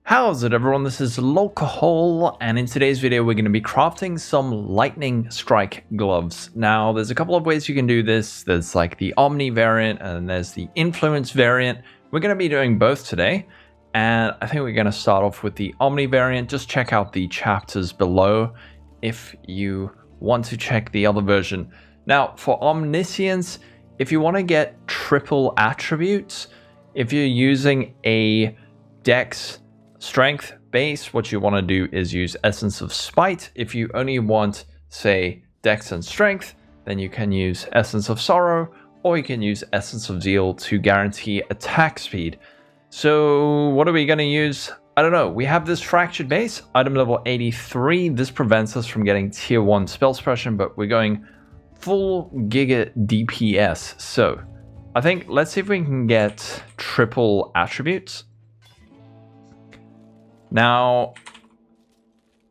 How's it everyone, this is Lolcohol, and in today's video we're going to be crafting some lightning strike gloves. Now there's a couple of ways you can do this. There's like the Omni variant and there's the Influence variant. We're going to be doing both today, and I think we're going to start off with the Omni variant. Just check out the chapters below if you want to check the other version. Now for Omniscience, if you want to get triple attributes, if you're using a Dex Strength base, what you want to do is use Essence of Spite. If you only want, say, Dex and Strength, then you can use Essence of Sorrow, or you can use Essence of Zeal to guarantee attack speed. So what are we going to use? I don't know. We have this Fractured Base, item level 83. This prevents us from getting tier 1 spell suppression, but we're going full Giga DPS. So I think let's see if we can get triple attributes. Now,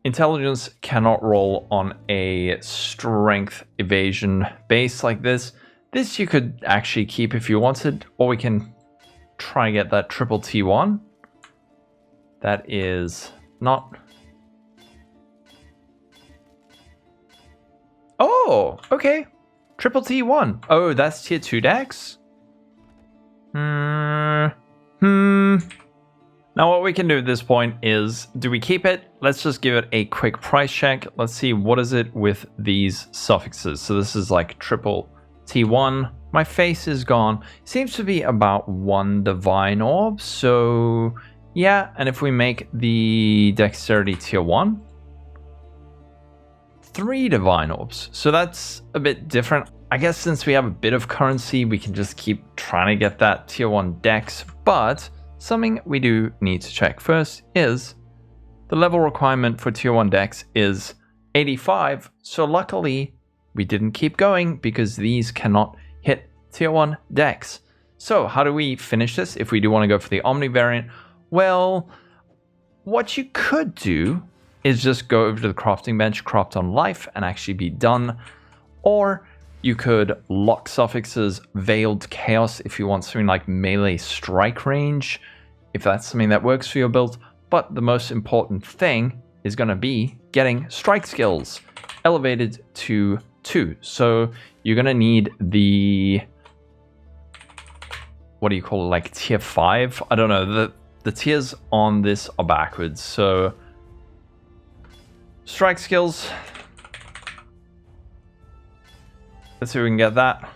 intelligence cannot roll on a strength evasion base like this. This you could actually keep if you wanted, or we can try and get that triple T1. That is not... Oh, okay. Triple T1. Oh, that's tier 2 Dex? Now what we can do at this point is, do we keep it? Let's just give it a quick price check. Let's see, what is it with these suffixes? So this is like triple T1. My face is gone. Seems to be about 1 divine orb. So yeah, and if we make the dexterity tier 1, 3 divine orbs. So that's a bit different. I guess since we have a bit of currency, we can just keep trying to get that tier 1 dex, but something we do need to check first is the level requirement for tier 1 dex is 85. So luckily we didn't keep going because these cannot hit tier 1 dex. So how do we finish this if we do want to go for the Omni variant? Well, what you could do is just go over to the crafting bench, craft on life, and actually be done. Or you could lock suffixes, Veiled Chaos if you want something like melee strike range, if that's something that works for your build. But the most important thing is going to be getting strike skills elevated to 2. So you're going to need the, what do you call it, like tier 5? I don't know, the tiers on this are backwards. So strike skills, let's see if we can get that.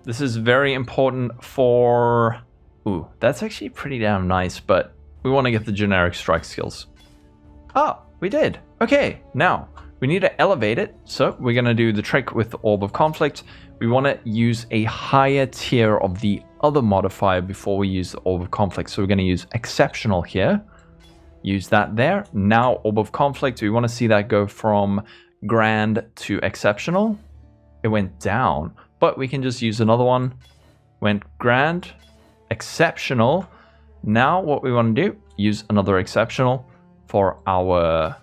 This is very important for... Ooh, that's actually pretty damn nice, but we want to get the generic strike skills. Oh, we did. Okay, now we need to elevate it. So we're going to do the trick with the Orb of Conflict. We want to use a higher tier of the other modifier before we use the Orb of Conflict. So we're going to use Exceptional here. Use that there. Now Orb of Conflict, we want to see that go from Grand to Exceptional. It went down, but we can just use another one. Went Grand, Exceptional. Now what we want to do, use another Exceptional for our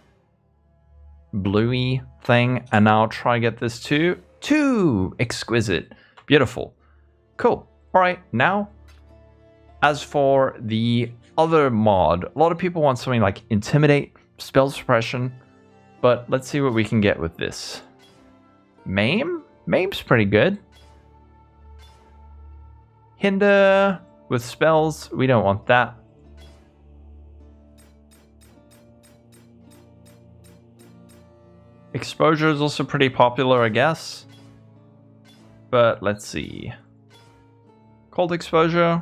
bluey thing, and now try get this to 2. Exquisite. Beautiful. Cool. All right, now as for the other mod, a lot of people want something like Intimidate, Spell Suppression, but let's see what we can get with this. Maim? Maim's pretty good. Hinder with spells, we don't want that. Exposure is also pretty popular, I guess. But let's see. Cold Exposure.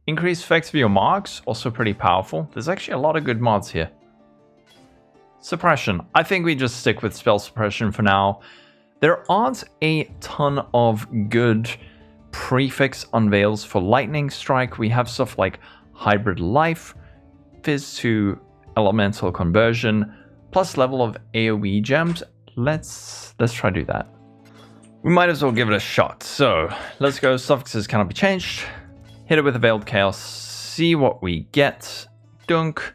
Increased effects of your marks, also pretty powerful. There's actually a lot of good mods here. Suppression. I think we just stick with spell suppression for now. There aren't a ton of good prefix unveils for lightning strike. We have stuff like Hybrid Life, Fizz to Elemental Conversion, plus level of AoE gems. Let's try to do that. We might as well give it a shot. So let's go. Suffixes cannot be changed. Hit it with a Veiled Chaos. See what we get. Dunk.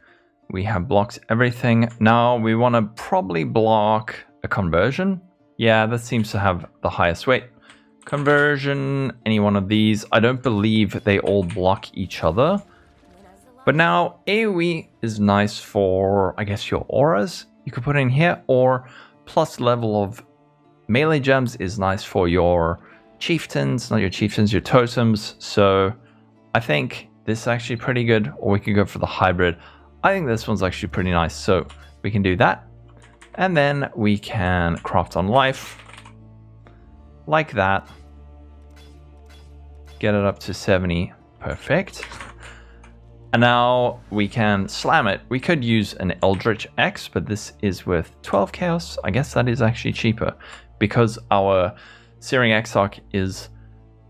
We have blocked everything. Now we want to probably block a conversion. Yeah, that seems to have the highest weight. Conversion, any one of these. I don't believe they all block each other. But now AoE is nice for, I guess, your auras. You could put in here, or plus level of melee gems is nice for your chieftains, not your chieftains, your totems. So I think this is actually pretty good, or we could go for the hybrid. I think this one's actually pretty nice. So we can do that. And then we can craft on life like that. Get it up to 70. Perfect. And now we can slam it. We could use an Eldritch X, but this is with 12 chaos. I guess that is actually cheaper because our Searing Exarch is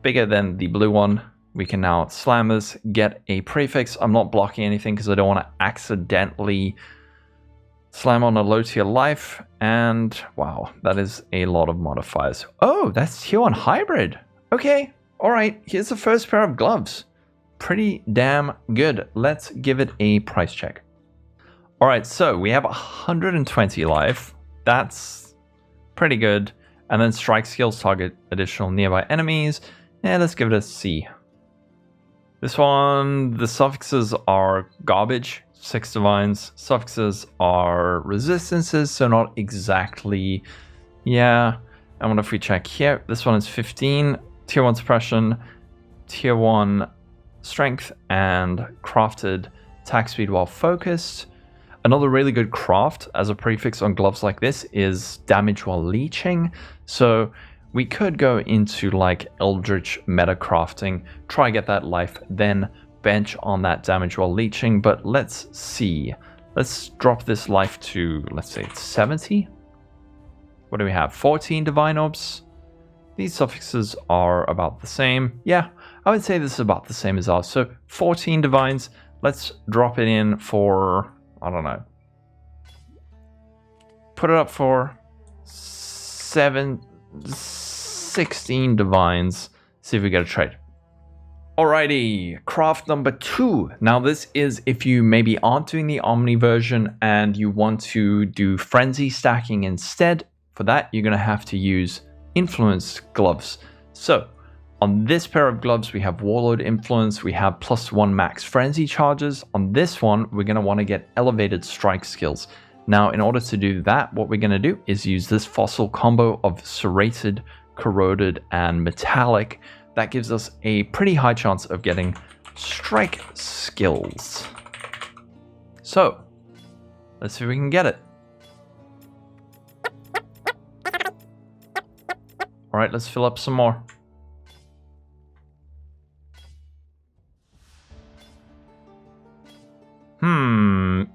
bigger than the blue one. We can now slam this, get a prefix. I'm not blocking anything because I don't want to accidentally slam on a low tier life. And wow, that is a lot of modifiers. Oh, that's tier 1 hybrid. Okay, all right. Here's the first pair of gloves. Pretty damn good. Let's give it a price check. All right, so we have 120 life. That's pretty good. And then strike skills target additional nearby enemies. Yeah, let's give it a C. This one, the suffixes are garbage. 6 divines. Suffixes are resistances, so not exactly. Yeah. And what if we check here? This one is 15. Tier 1 suppression. Tier 1 strength and crafted attack speed while focused. Another really good craft as a prefix on gloves like this is damage while leeching. So we could go into like Eldritch meta crafting, try get that life, then bench on that damage while leeching. But let's see. Let's drop this life to, let's say it's 70. What do we have? 14 divine orbs. These suffixes are about the same. Yeah, I would say this is about the same as ours. So 14 divines. Let's drop it in for, I don't know. Put it up for 16 divines. See if we get a trade. Alrighty, craft number 2. Now this is if you maybe aren't doing the Omni version and you want to do frenzy stacking instead. For that, you're going to have to use influence gloves. So on this pair of gloves, we have Warlord Influence. We have +1 max frenzy charges. On this one, we're going to want to get elevated strike skills. Now, in order to do that, what we're going to do is use this fossil combo of serrated, corroded, and metallic. That gives us a pretty high chance of getting strike skills. So let's see if we can get it. All right, let's fill up some more.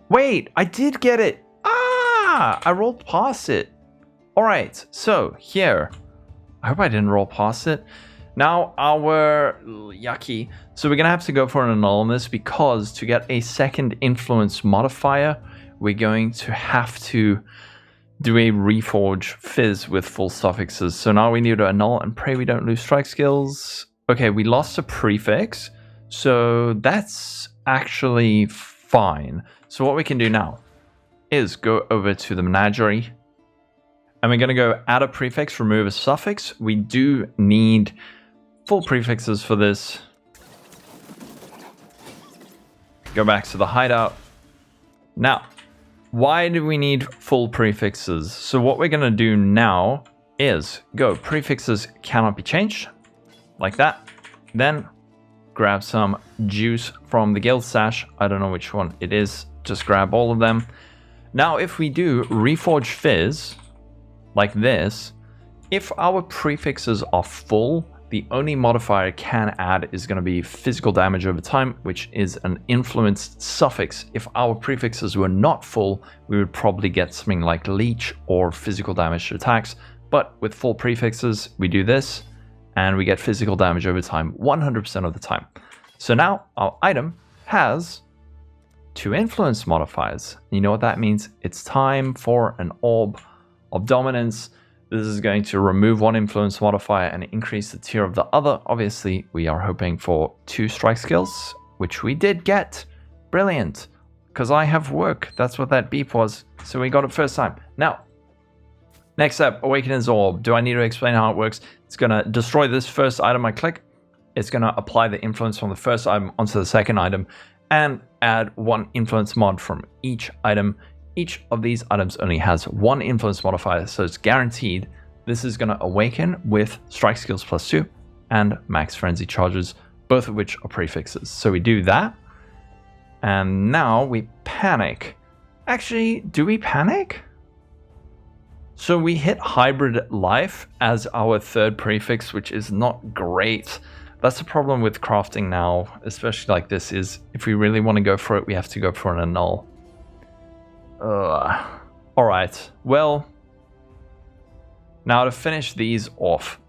Wait, I did get it. Ah, I rolled past it. All right, so here. I hope I didn't roll past it. Now our yucky. So we're going to have to go for an annul on this because to get a second influence modifier, we're going to have to do a Reforge Fizz with full suffixes. So now we need to annul and pray we don't lose strike skills. Okay, we lost a prefix. So that's actually fine. So what we can do now is go over to the menagerie. And we're going to go add a prefix, remove a suffix. We do need full prefixes for this. Go back to the hideout. Now, why do we need full prefixes? So what we're going to do now is go prefixes cannot be changed, like that. Then grab some juice from the guild stash. I don't know which one it is. Just grab all of them. Now, if we do Reforge Fizz, like this, if our prefixes are full, the only modifier it can add is going to be physical damage over time, which is an influenced suffix. If our prefixes were not full, we would probably get something like leech or physical damage to attacks. But with full prefixes, we do this, and we get physical damage over time 100% of the time. So now our item has 2 influence modifiers. You know what that means? It's time for an Orb of Dominance. This is going to remove 1 influence modifier and increase the tier of the other. Obviously, we are hoping for 2 strike skills, which we did get. Brilliant. Because I have work. That's what that beep was. So we got it first time. Now, next up, Awakener's Orb. Do I need to explain how it works? It's going to destroy this first item I click. It's going to apply the influence from the first item onto the second item. and add 1 influence mod from each item. Each of these items only has 1 influence modifier, so it's guaranteed. This is going to awaken with strike skills +2 and max frenzy charges, both of which are prefixes. So we do that, and now we panic. Actually, do we panic? So we hit hybrid life as our 3rd prefix, which is not great. That's the problem with crafting now, especially like this, is if we really want to go for it, we have to go for an annul. Alright, well, now to finish these off,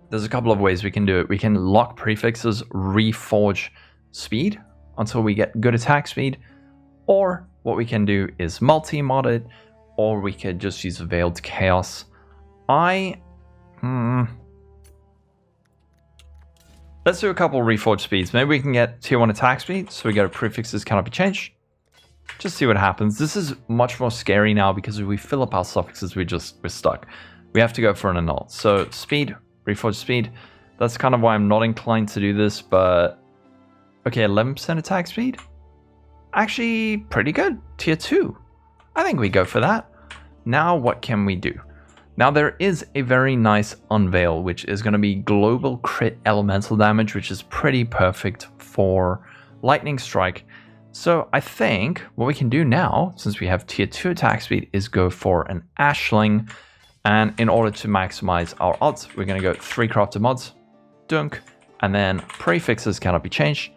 there's a couple of ways we can do it. We can lock prefixes, Reforge Speed until we get good attack speed, or what we can do is multi-mod it, or we could just use Veiled Chaos. Let's do a couple Reforge Speeds. Maybe we can get tier 1 attack speed, so we go to prefixes cannot be changed. Just see what happens. This is much more scary now because if we fill up our suffixes, we're stuck. We have to go for an annul. So speed, Reforge Speed. That's kind of why I'm not inclined to do this, but okay, 11% attack speed. Actually, pretty good. Tier 2. I think we go for that. Now what can we do? Now there is a very nice Unveil, which is going to be global crit elemental damage, which is pretty perfect for lightning strike. So I think what we can do now, since we have tier 2 attack speed, is go for an Ashling. And in order to maximize our odds, we're going to go 3 crafted mods, dunk, and then prefixes cannot be changed.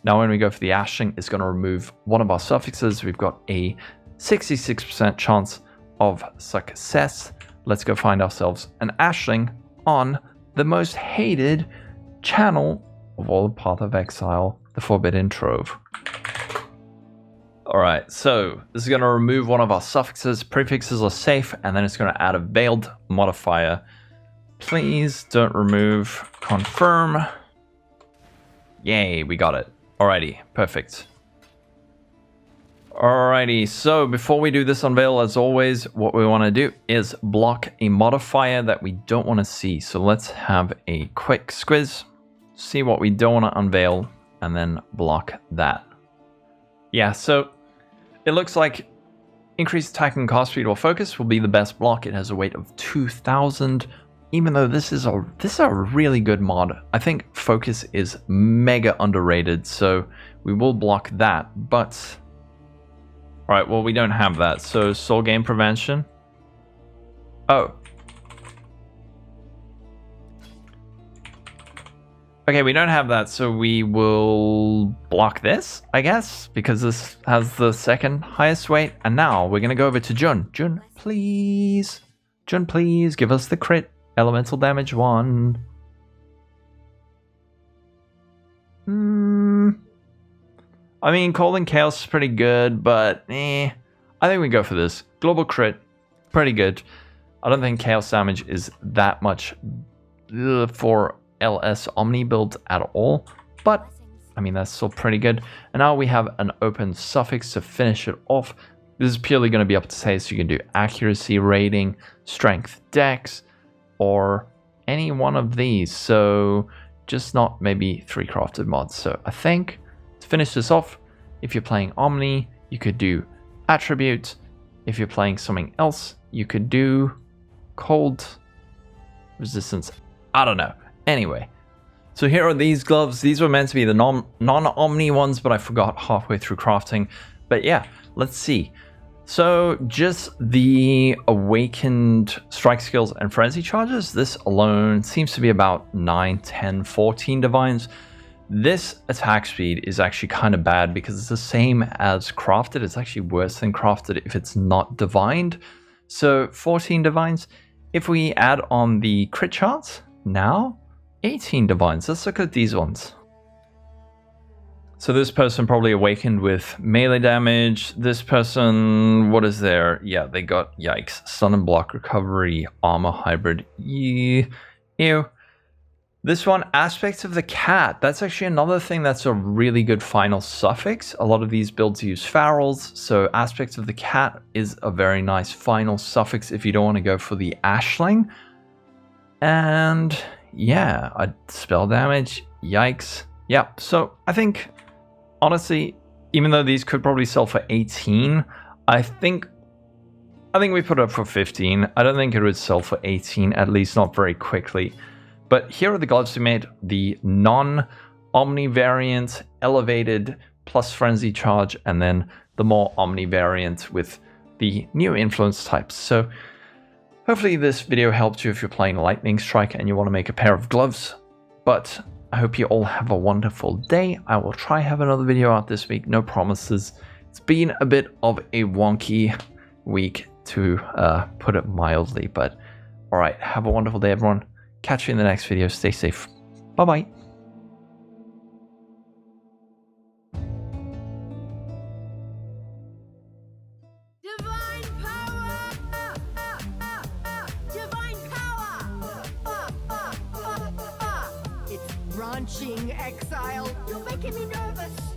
Now when we go for the Ashling, it's going to remove one of our suffixes. We've got a 66% chance of success. Let's go find ourselves an Ashling on the most hated channel of all the Path of Exile, the Forbidden Trove. Alright, so this is going to remove one of our suffixes. Prefixes are safe, and then it's going to add a veiled modifier. Please don't remove. Confirm. Yay, we got it. Alrighty, perfect. Alrighty, so before we do this unveil, as always, what we want to do is block a modifier that we don't want to see. So let's have a quick squiz, see what we don't want to unveil, and then block that. Yeah, so it looks like increased attack and cast speed or focus will be the best block. It has a weight of 2000. Even though this is a really good mod, I think focus is mega underrated, so we will block that. But all right, well, we don't have that. So soul gain prevention. Oh. Okay, we don't have that, so we will block this, I guess, because this has the 2nd highest weight. And now we're going to go over to Jun. Jun, please. Jun, please give us the crit. Elemental damage 1. I mean, Calling Chaos is pretty good, but I think we go for this. Global crit, pretty good. I don't think Chaos damage is that much for LS Omni build at all, but I mean, that's still pretty good. And now we have an open suffix to finish it off. This is purely going to be up to say, so you can do accuracy rating, strength, dex, or any one of these. So just not maybe 3 crafted mods. So I think to finish this off, if you're playing Omni, you could do attribute. If you're playing something else, you could do cold resistance. I don't know. Anyway, so here are these gloves. These were meant to be the non-Omni ones, but I forgot halfway through crafting. But yeah, let's see. So just the awakened strike skills and frenzy charges, this alone seems to be about 9, 10, 14 divines. This attack speed is actually kind of bad because it's the same as crafted. It's actually worse than crafted if it's not divined. So 14 divines. If we add on the crit chance, now 18 divines. Let's look at these ones. So this person probably awakened with melee damage. This person, what is there? Yeah, they got, yikes, stun and block recovery, armor hybrid. Ew. This one, aspects of the cat. That's actually another thing that's a really good final suffix. A lot of these builds use ferals, so aspects of the cat is a very nice final suffix if you don't want to go for the Ashling. And yeah, spell damage, yikes. Yeah, so I think, honestly, even though these could probably sell for 18, I think we put it up for 15. I don't think it would sell for 18, at least not very quickly. But here are the gloves we made. The non-Omni variant, elevated, plus frenzy charge, and then the more Omni variant with the new influence types. So hopefully this video helped you if you're playing Lightning Strike and you want to make a pair of gloves. But I hope you all have a wonderful day. I will try have another video out this week, no promises. It's been a bit of a wonky week to put it mildly, but all right, have a wonderful day, everyone. Catch you in the next video. Stay safe. Bye-bye. Divine power! Divine power! It's branching, exile. You're making me nervous.